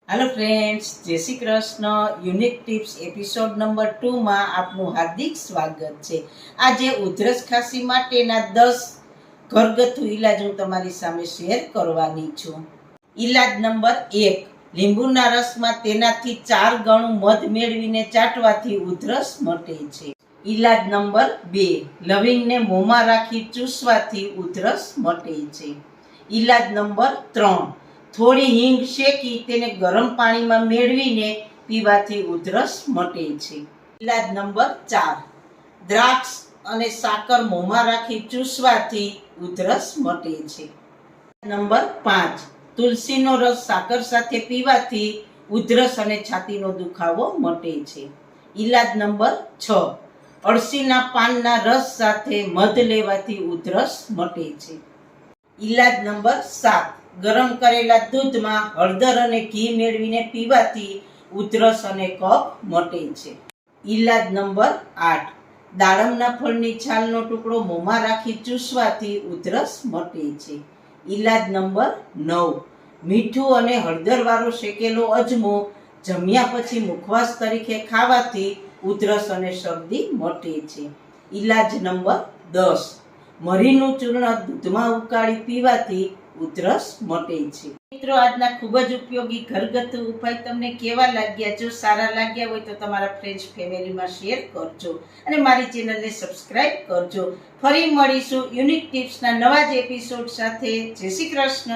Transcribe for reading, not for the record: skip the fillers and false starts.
Hello friends, जय Shri Krishna. Unique tips episode number 2 માં આપનું હાર્દિક સ્વાગત છે। આજે ઉધરસ ખાંસી માટેના 10 ઘરગથ્થુ ઈલાજ હું તમારી સામે શેર કરવાની છું। ઈલાજ નંબર 1, લીંબુના રસમાં તેનાથી 4 ગણું મધ મેળવીને ચાટવાથી ઉધરસ મટે છે। ઈલાજ નંબર 2, લવિંગને મોંમાં રાખી ચૂસવાથી ઉધરસ મટે છે। ઈલાજ નંબર 3, થોડી હિંગ શેકી તેને ગરમ પાણીમાં મેળવીને પીવાથી ઉધરસ મટે છે। ઈલાજ નંબર 4, દ્રાક્ષ અને સાકર મોંમાં રાખી ચૂસવાથી ઉધરસ મટે છે। નંબર 5, તુલસીનો રસ સાકર સાથે પીવાથી ઉધરસ અને છાતીનો દુખાવો મટે છે। ઈલાજ નંબર 6, અળસીના પાનના રસ સાથે મધ લેવાથી ઉધરસ મટે છે। ઈલાજ નંબર 7, ગરમ કરેલા દૂધમાં હળદર અને ઘી મેળવીને પીવાથી ઉધરસ અને કફ મટે છે। ઈલાજ નંબર 8, દાડમના ફળની છાલનો ટુકડો મોંમાં રાખી ચૂસવાથી ઉધરસ મટે છે। ઈલાજ નંબર 9, મીઠું અને હળદરવાળો શેકેલો અજમો જમ્યા પછી મુખવાસ તરીકે ખાવાથી ઉધરસ અને શરદી મટે છે। ઈલાજ નંબર 10, મરીનું ચૂર્ણ દૂધમાં ઉકાળી પીવાથી ઉધરસ મટે છે। મિત્રો, આજના ખૂબ જ ઉપયોગી ઘરગથ્થુ ઉપાય તમને કેવા લાગ્યા? જો સારા લાગ્યા હોય તો તમારા ફ્રેન્ડ્સ ફેમિલીમાં શેર કરજો અને મારી ચેનલને સબસ્ક્રાઇબ કરજો। ફરી મળીશું યુનિક ટિપ્સના નવા જ એપિસોડ સાથે। જય શ્રી કૃષ્ણ।